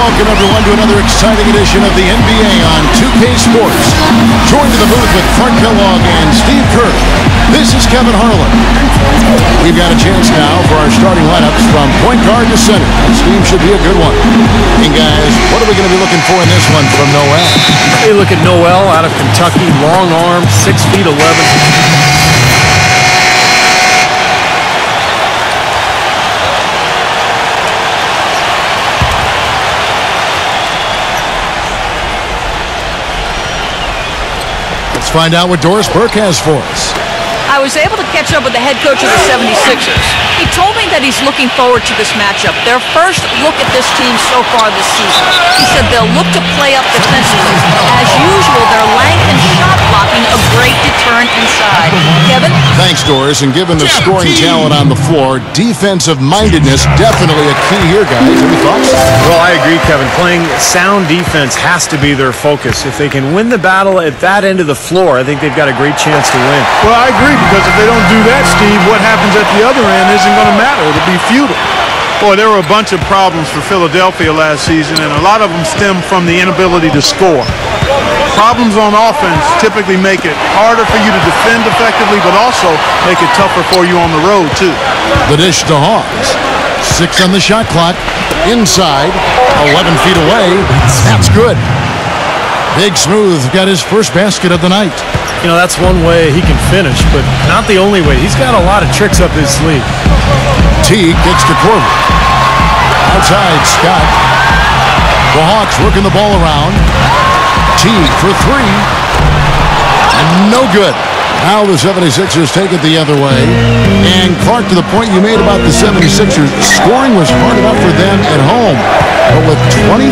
welcome everyone to another exciting edition of the NBA on 2K Sports. Joined in the booth with Clark Kellogg and Steve Kerr. This is Kevin Harlan. We've got a chance now for our starting lineups from point guard to center. This team should be a good one. And guys, what are we going to be looking for in this one from Noel? Hey, look at Noel out of Kentucky, long arm, 6 feet 11. Let's find out what Doris Burke has for us. I was able to catch up with the head coach of the 76ers. He told me that he's looking forward to this matchup. Their first look at this team so far this season. He said they'll look to play up defensively. As usual, their length and shot blocking a great deterrent inside. Kevin? Thanks, Doris. And given the scoring talent on the floor, defensive mindedness definitely a key here, guys. Any thoughts? Well, I agree, Kevin. Playing sound defense has to be their focus. If they can win the battle at that end of the floor, I think they've got a great chance to win. Well, I agree, because if they don't do that, Steve, what happens at the other end isn't going to matter. It'll be futile. Boy, there were a bunch of problems for Philadelphia last season, and a lot of them stem from the inability to score. Problems on offense typically make it harder for you to defend effectively, but also make it tougher for you on the road, too. The dish to Hawks. 6 on the shot clock. Inside. 11 feet away. That's good. Big Smooth got his first basket of the night. You know, that's one way he can finish, but not the only way. He's got a lot of tricks up his sleeve. Teague gets to Corbin. Outside, Scott. The Hawks working the ball around. Teague for 3. And no good. Now the 76ers take it the other way. And Clark, to the point you made about the 76ers, scoring was hard enough for them at home. But with 20,000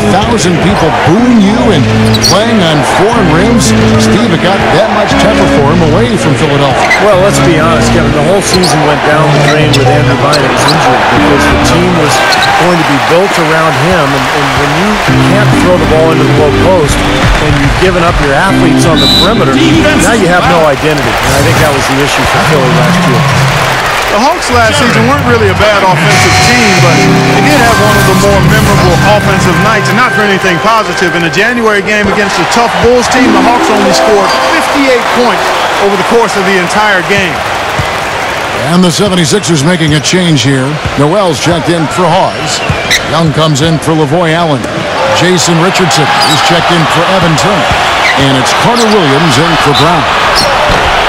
people booing you and playing on foreign rims, Steve, it got that much tougher for him away from Philadelphia. Well, let's be honest, Kevin. The whole season went down the drain with Andrew Bynum's injury because the team was going to be built around him. And when you can't throw the ball into the low post and you've given up your athletes on the perimeter, now you have no identity. And I think that was the issue for Philly last year. The Hawks last season weren't really a bad offensive team, but they did have one of the more memorable offensive nights, and not for anything positive. In a January game against a tough Bulls team, the Hawks only scored 58 points over the course of the entire game. And the 76ers making a change here. Noel's checked in for Hawes. Young comes in for Lavoy Allen. Jason Richardson is checked in for Evan Turner. And it's Carter Williams in for Brown.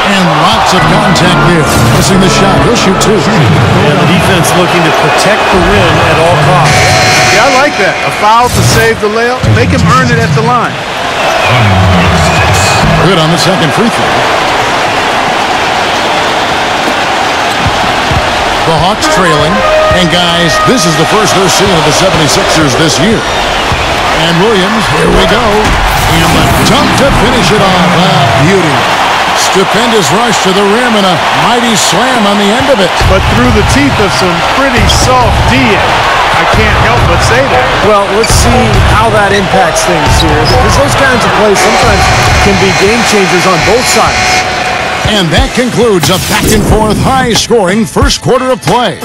And lots of contact there. Missing the shot. He'll shoot 2. And the defense looking to protect the rim at all costs. Yeah, I like that. A foul to save the layup. Make him earn it at the line. Good on the second free throw. The Hawks trailing. And guys, this is the first they're seeing of the 76ers this year. And Williams, here we go. And the dunk to finish it off. Beauty. Stupendous rush to the rim and a mighty slam on the end of it. But through the teeth of some pretty soft D. I can't help but say that. Well, let's see how that impacts things here, because those kinds of plays sometimes can be game changers on both sides. And that concludes a back-and-forth, high-scoring first quarter of play.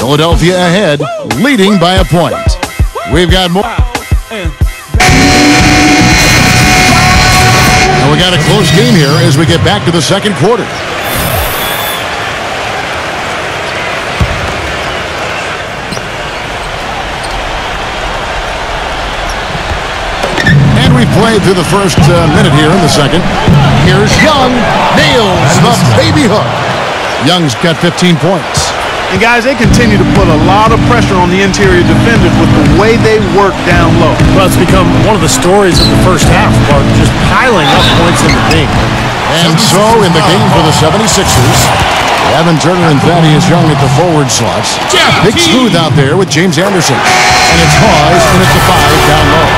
Philadelphia ahead, leading by a point. We've got more. And we got a close game here as we get back to the second quarter. And we played through the first minute here in the second. Here's Young, nails the baby hook. Young's got 15 points. And guys, they continue to put a lot of pressure on the interior defenders with the way they work down low. Well, it's become one of the stories of the first half, about just piling up points in the paint. And so in the game for the 76ers, Evan Turner and Thaddeus Young at the forward slots. Big Smooth out there with James Anderson. And it's Hawes, and it's a 5 down low.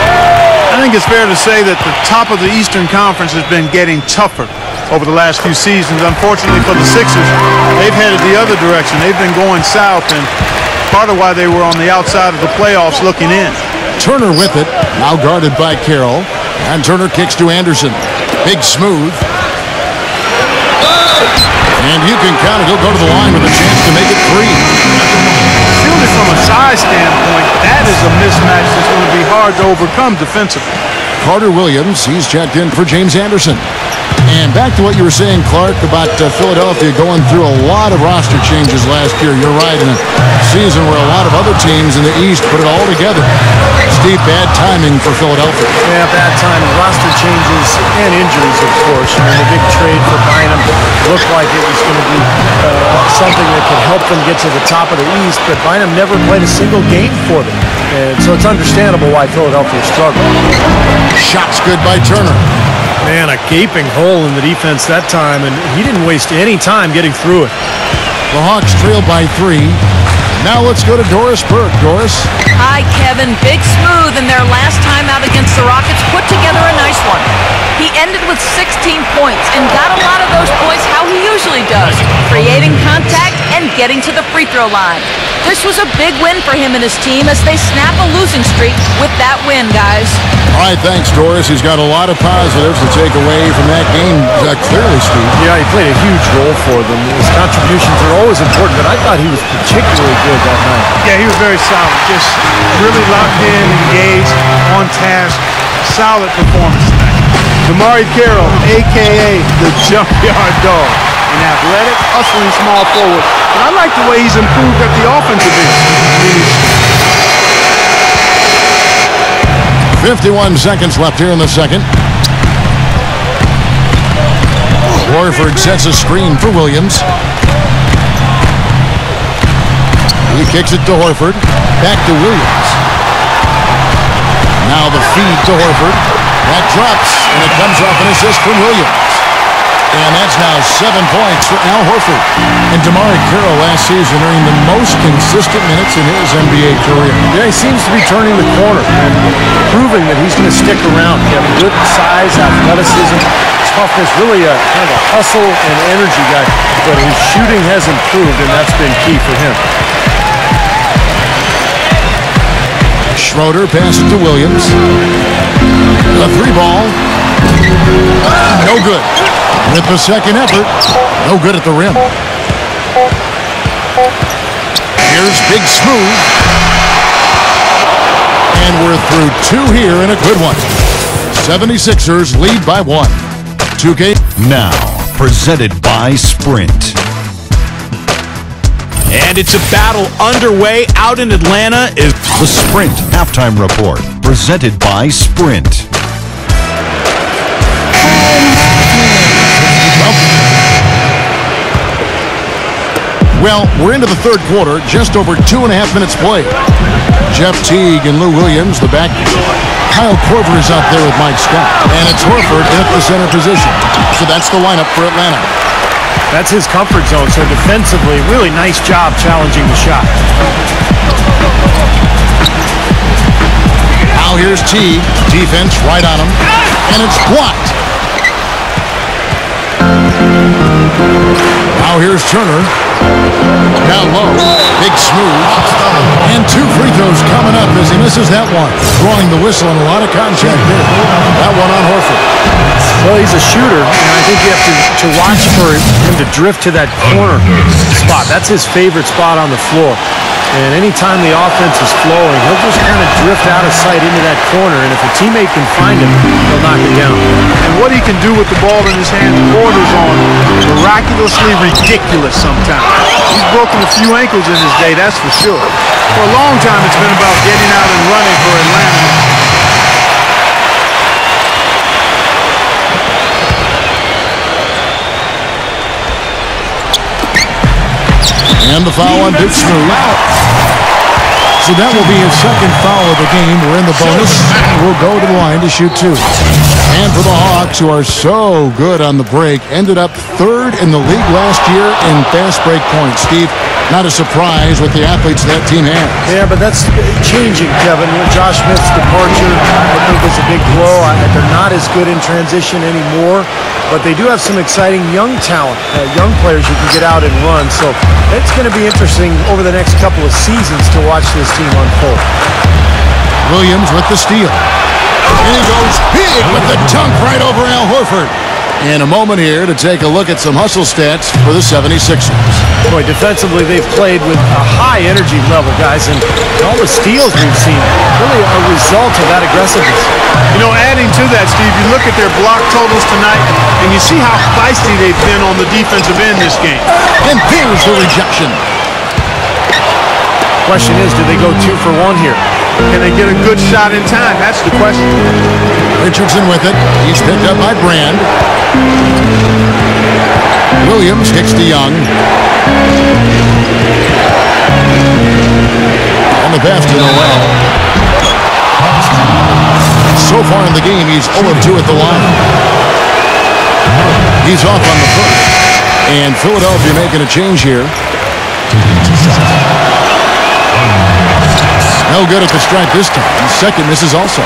I think it's fair to say that the top of the Eastern Conference has been getting tougher over the last few seasons. Unfortunately for the Sixers, they've headed the other direction. They've been going south, and part of why they were on the outside of the playoffs looking in. Turner with it, now guarded by Carroll. And Turner kicks to Anderson. Big Smooth. And you can count it. He'll go to the line with a chance to make it 3. Shooting from a size standpoint, that is a mismatch that's going to be hard to overcome defensively. Carter Williams, he's checked in for James Anderson. And back to what you were saying, Clark, about Philadelphia going through a lot of roster changes last year. You're right, in a season where a lot of other teams in the East put it all together. Steve, bad timing for Philadelphia. Yeah, bad timing. Roster changes and injuries, of course. I mean, the big trade for Bynum looked like it was going to be something that could help them get to the top of the East, but Bynum never played a single game for them. And so it's understandable why Philadelphia struggled. Shots good by Turner. Man, a gaping hole in the defense that time, and he didn't waste any time getting through it. The Hawks trailed by 3. Now let's go to Doris Burke. Doris? Hi, Kevin. Big Smooth in their last time out against the Rockets put together a nice one. He ended with 16 points and got a lot of those points how he usually does, creating contact and getting to the free throw line. This was a big win for him and his team as they snap a losing streak with that win, guys. All right, thanks, Doris. He's got a lot of positives to take away from that game, clearly, Steve. Yeah, he played a huge role for them. His contributions are always important, but I thought he was particularly good that night. Yeah, he was very solid. Just really locked in, engaged, on task. Solid performance tonight. Damari Carroll, a.k.a. the Junkyard Dog. An athletic, hustling small forward. And I like the way he's improved at the offensive end. 51 seconds left here in the second. Horford sets a screen for Williams. He kicks it to Horford. Back to Williams. Now the feed to Horford. That drops, and it comes off an assist from Williams. And that's now 7 points for Al Horford. And Damari Carroll last season earning the most consistent minutes in his NBA career. Yeah, he seems to be turning the corner and proving that he's going to stick around. He has good size, athleticism, toughness, really a kind of a hustle and energy guy. But his shooting has improved, and that's been key for him. Schroeder passes to Williams. The 3-ball. No good. With the second effort, no good at the rim. Here's Big Smooth. And we're through 2 here in a good one. 76ers lead by 1. 2K. Now, presented by Sprint. And it's a battle underway out in Atlanta. Is the Sprint Halftime Report, presented by Sprint. Well, we're into the third quarter, just over 2.5 minutes played. Jeff Teague and Lou Williams, the back. Kyle Korver is out there with Mike Scott. And it's Horford in at the center position. So that's the lineup for Atlanta. That's his comfort zone, so defensively, really nice job challenging the shot. Now here's Teague. Defense right on him. And it's blocked. Now here's Turner. Down low. Big Smooth. And 2 free throws coming up as he misses that one. Drawing the whistle and a lot of contact there. That one on Horford. Well, he's a shooter, and I think you have to watch for him to drift to that corner spot. That's his favorite spot on the floor. And anytime the offense is flowing, he'll just kind of drift out of sight into that corner, and if a teammate can find him, he'll knock it down. And what he can do with the ball in his hands borders on miraculously ridiculous sometimes. He's broken a few ankles in his day, that's for sure. For a long time, it's been about getting out and running for Atlanta. And the foul on Big Smooth. So that will be his second foul of the game. We're in the bonus. We'll go to the line to shoot 2. And for the Hawks, who are so good on the break, ended up 3rd in the league last year in fast break points. Steve, not a surprise with the athletes that team has. Yeah, but that's changing, Kevin. Josh Smith's departure, I think, was a big blow. They're not as good in transition anymore, but they do have some exciting young talent, young players who can get out and run. So it's going to be interesting over the next couple of seasons to watch this team unfold. Williams with the steal. And he goes big with the dunk right over Al Horford. In a moment here to take a look at some hustle stats for the 76ers. Boy, defensively, they've played with a high energy level, guys, and all the steals we've seen, really a result of that aggressiveness. You know, adding to that, Steve, you look at their block totals tonight, and you see how feisty they've been on the defensive end this game. And there's the rejection. Question is, do they go 2 for 1 here? Can they get a good shot in time? That's the question. Richardson with it. He's picked up by Brand. Williams kicks to Young. On the pass to Noel. So far in the game, he's 0-2 at the line. He's off on the first. And Philadelphia making a change here. No good at the strike this time. Second misses also.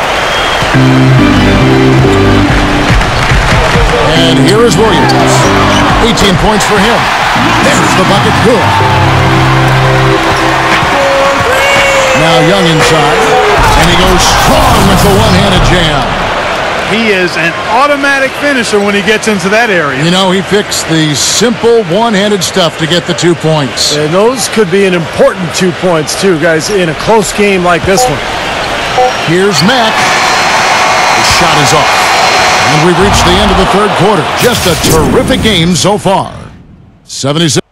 And here is Williams. 18 points for him. There's the bucket. Good. Now Young inside. And he goes strong with the one-handed jam. He is an automatic finisher when he gets into that area. You know, he picks the simple one-handed stuff to get the 2 points. And those could be an important 2 points, too, guys, in a close game like this one. Here's Mack. The shot is off. And we've reached the end of the third quarter. Just a terrific game so far. 76.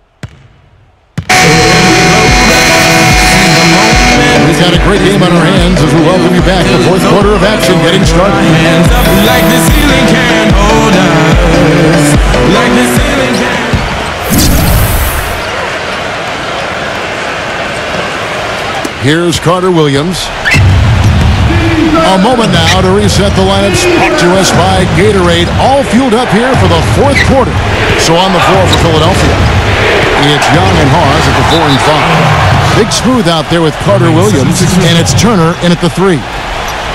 We've got a great game on our hands as we welcome you back. The fourth quarter of action getting started. Hands up like the ceiling can hold us. Like the ceiling can. Here's Carter Williams. A moment now to reset the lineups. Brought to us by Gatorade. All fueled up here for the fourth quarter. So on the floor for Philadelphia, it's Young and Hawes at the 4 and 5. Big smooth out there with Carter Williams, and it's Turner in at the 3.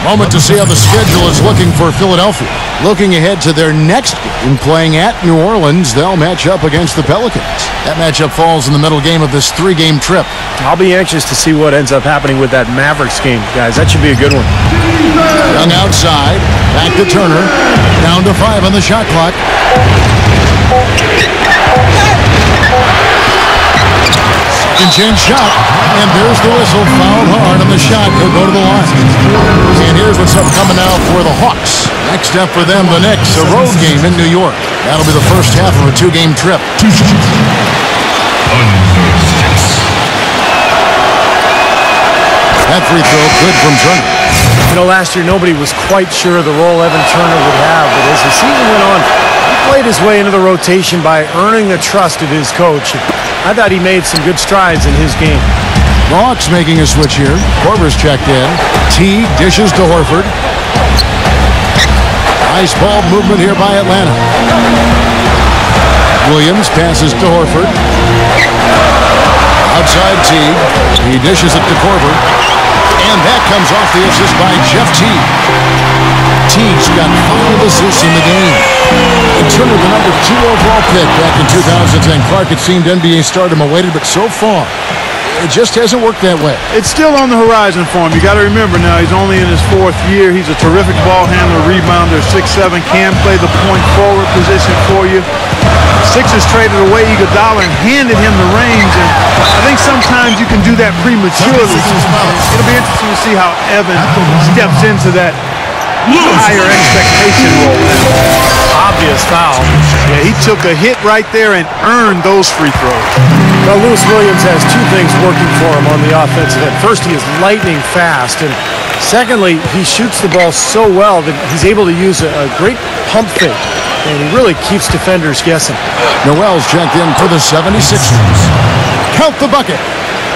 Moment to see how the schedule is looking for Philadelphia. Looking ahead to their next game, playing at New Orleans, they'll match up against the Pelicans. That matchup falls in the middle game of this 3-game trip. I'll be anxious to see what ends up happening with that Mavericks game, guys. That should be a good one. Young outside, back to Turner, down to 5 on the shot clock. Second chance shot, and there's the whistle. Fouled hard on the shot. He'll go to the line. And here's what's up coming now for the Hawks. Next up for them, the Knicks, a road game in New York. That'll be the first half of a 2-game trip. That free throw good from Turner. You know, last year nobody was quite sure the role Evan Turner would have, but as the season went on, he played his way into the rotation by earning the trust of his coach. I thought he made some good strides in his game. The Hawks making a switch here. Korver's checked in. Teague dishes to Horford. Nice ball movement here by Atlanta. Williams passes to Horford. Outside Teague. He dishes it to Korver. And that comes off the assist by Jeff Teague. Teague's got 5 assists in the game. And Turner, the number 2 overall pick back in 2010. Clark, it seemed NBA stardom awaited, but so far, it just hasn't worked that way. It's still on the horizon for him. You got to remember now, he's only in his 4th year. He's a terrific ball handler, rebounder, 6'7", can play the point forward position for you. Sixers traded away Iguodala and handed him the reins, and I think sometimes you can do that prematurely. It'll be interesting to see how Evan steps into that higher expectation role. Obvious foul. Yeah, he took a hit right there and earned those free throws. Well, Lewis Williams has 2 things working for him on the offensive end. First, he is lightning fast, and secondly, he shoots the ball so well that he's able to use a great pump fake, and he really keeps defenders guessing. Noel's checked in for the 76ers. Count the bucket.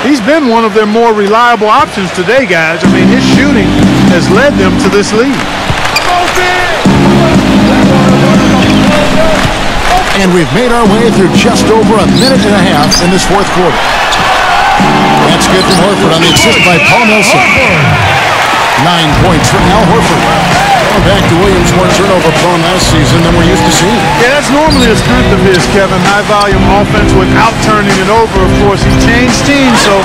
He's been one of their more reliable options today, guys. I mean, his shooting has led them to this lead. And we've made our way through just over a minute and a half in this 4th quarter. That's good from Horford on the assist by Paul Nelson. 9 points for Al Horford. Going back to Williams, more turnover prone last season than we're used to seeing. Yeah, that's normally a strength of his, Kevin. High-volume offense without turning it over. Of course, he changed teams, so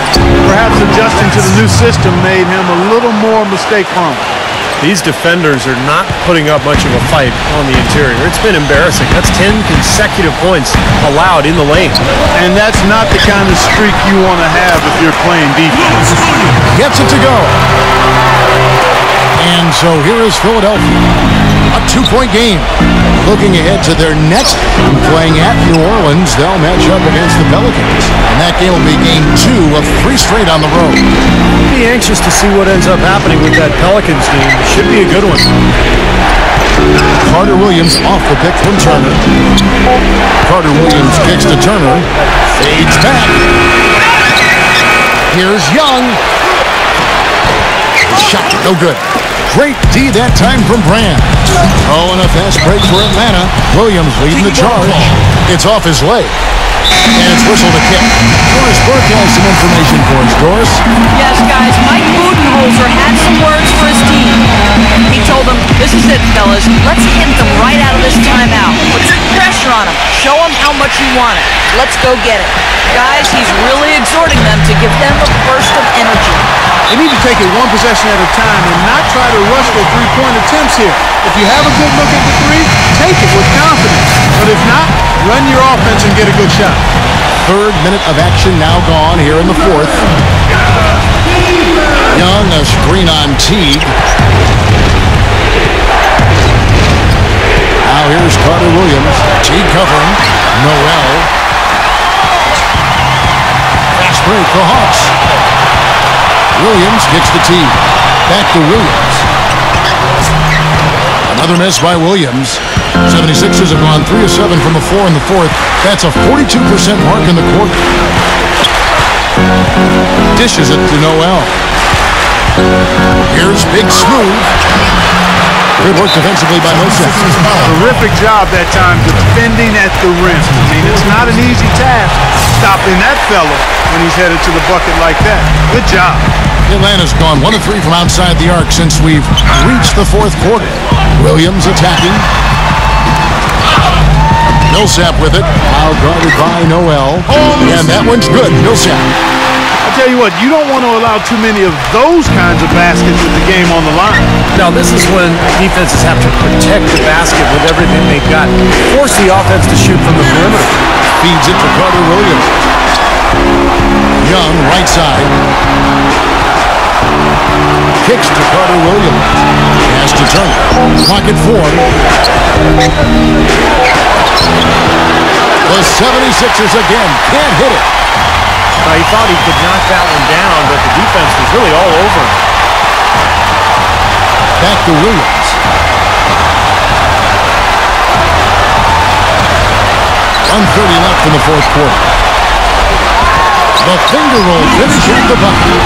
perhaps adjusting to the new system made him a little more mistake-prone. These defenders are not putting up much of a fight on the interior. It's been embarrassing. That's 10 consecutive points allowed in the lane. And that's not the kind of streak you want to have if you're playing defense. Gets it to go. So here is Philadelphia, a 2-point game. Looking ahead to their next game, playing at New Orleans, they'll match up against the Pelicans. And that game will be game 2 of 3 straight on the road. I'll be anxious to see what ends up happening with that Pelicans game. Should be a good one. Carter Williams off the pick from Turner. Carter Williams kicks to Turner. Fades back. Here's Young. Shot, no good. Great D that time from Brand. Oh, and a fast break for Atlanta. Williams leading the charge. It's off his leg. And it's whistled a kick. Doris Burke has some information for us. Doris? Yes, guys, Mike Budenholzer had some words for his team. He told them, this is it, fellas. Let's hit them right out of this timeout. Put some pressure on them. Show them how much you want it. Let's go get it. Guys, he's really exhorting them to give them a burst of energy. They need to take it one possession at a time and not try to rush their three-point attempts here. If you have a good look at the three, take it with confidence. But if not, run your offense and get a good shot. Third minute of action now gone here in the fourth. Young, a screen on Teague. Now here's Carter Williams. Teague covering. Noel. Fast break for Hawks. Williams gets the tee. Back to Williams. Another miss by Williams. 76ers have gone 3 of 7 from the floor in the fourth. That's a 42% mark in the quarter. Dishes it to Noel. Here's Big Smooth. Good work defensively by Millsap. Terrific job that time defending at the rim. I mean, it's not an easy task stopping that fella when he's headed to the bucket like that. Good job. Atlanta's gone 1 of 3 from outside the arc since we've reached the fourth quarter. Williams attacking. Millsap with it. Now guarded by Noel. And that one's good. Millsap. I tell you what, you don't want to allow too many of those kinds of baskets with the game on the line. Now, this is when defenses have to protect the basket with everything they've got. Force the offense to shoot from the perimeter. Feeds it to Carter Williams. Young, right side. Kicks to Carter Williams. Pass to Turner. Clock at 4. The 76ers again can't hit it. He thought he could knock that one down, but the defense was really all over him. Back to Williams. 1:30 left in the fourth quarter. The finger roll finish at the bucket.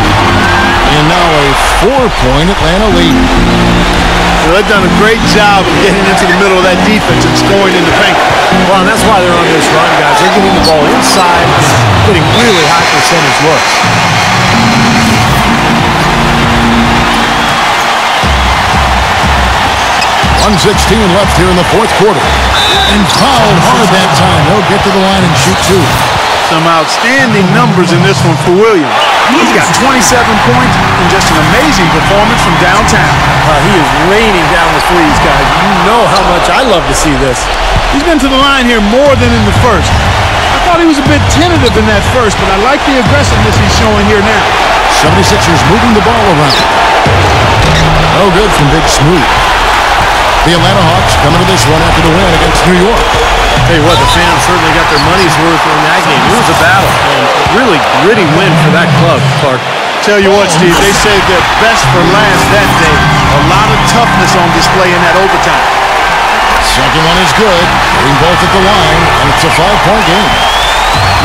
And now a 4-point Atlanta lead. Well, they've done a great job of getting into the middle of that defense and scoring in the paint. Well, and that's why they're on this run, guys. They're getting the ball inside, getting really high percentage looks. .116 left here in the fourth quarter. And fouled hard that time. They'll get to the line and shoot 2. Some outstanding numbers in this one for Williams. He's got 27 points and just an amazing performance from downtown. He is raining down the threes, guys. You know how much I love to see this. He's been to the line here more than in the first. I thought he was a bit tentative in that first, but I like the aggressiveness he's showing here now. 76ers moving the ball around. No good from Big Smooth. The Atlanta Hawks coming to this one after the win against New York. Tell you what, the fans certainly got their money's worth in that game. It was a battle, and a really gritty win for that club, Clark. Tell you what, Steve, they saved their best for last that day. A lot of toughness on display in that overtime. Second one is good. Getting both at the line, and it's a 5-point game.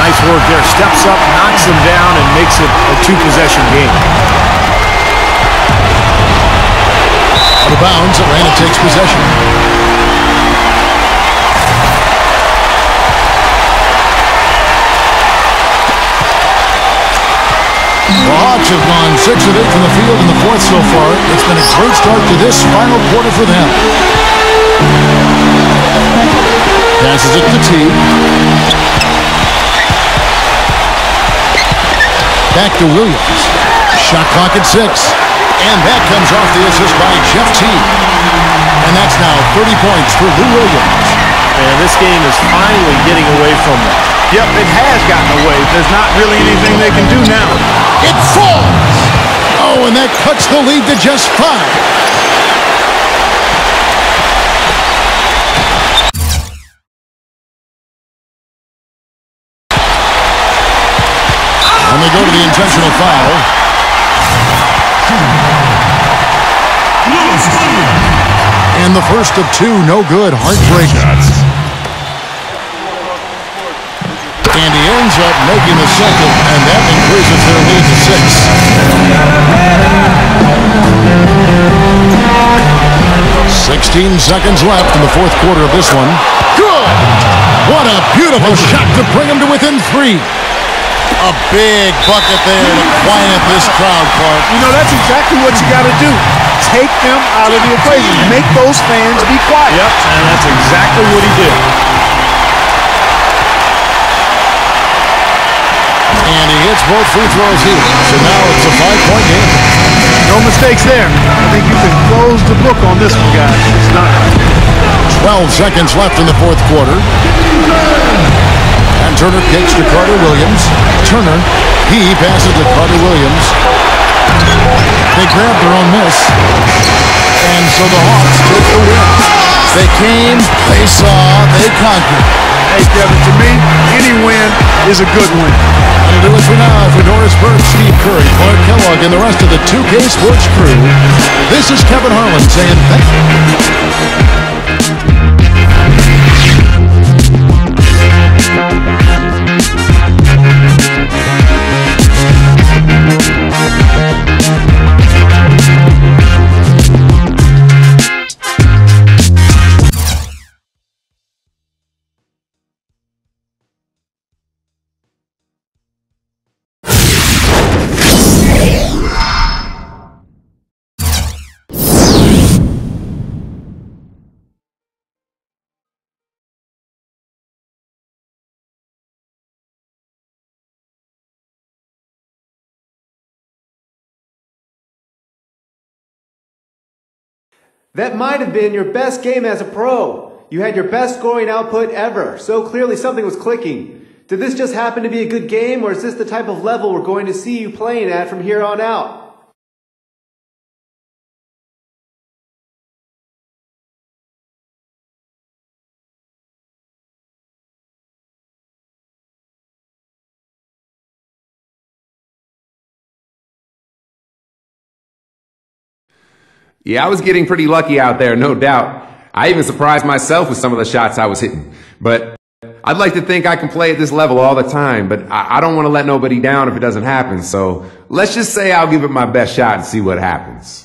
Nice work there. Steps up, knocks them down, and makes it a 2-possession game. Out of bounds, Atlanta takes possession. The Hawks have gone 6 of 8 from the field in the fourth so far. It's been a great start to this final quarter for them. Passes it to T. Back to Williams. Shot clock at 6. And that comes off the assist by Jeff T. And that's now 30 points for Lou Williams. And this game is finally getting away from them. Yep, it has gotten away. There's not really anything they can do now. It falls! Oh, and that cuts the lead to just 5. And they go to the intentional foul. And the first of two, no good, heartbreaking. And he ends up making the second, and that increases their lead to 6. 16 seconds left in the fourth quarter of this one. Good! What a beautiful shot to bring them to within 3. A big bucket there to quiet this crowd, Clark. You know, that's exactly what you got to do. Take them out of the equation. Make those fans be quiet. Yep, and that's exactly what he did. And he hits both free throws here. So now it's a 5-point game. No mistakes there. I think you can close the book on this one, guys. It's not. 12 seconds left in the fourth quarter. And Turner kicks to Carter Williams. Turner, he passes to Carter Williams. They grab their own miss. And so the Hawks take the win. They came, they saw, they conquered. Hey, Kevin, to me, any win is a good win. That'll do it for now. For Doris Burke, Steve Curry, Clark Kellogg, and the rest of the 2K Sports crew, this is Kevin Harlan saying thank you. That might have been your best game as a pro. You had your best scoring output ever, so clearly something was clicking. Did this just happen to be a good game, or is this the type of level we're going to see you playing at from here on out? Yeah, I was getting pretty lucky out there, no doubt. I even surprised myself with some of the shots I was hitting. But I'd like to think I can play at this level all the time, but I don't want to let nobody down if it doesn't happen. So let's just say I'll give it my best shot and see what happens.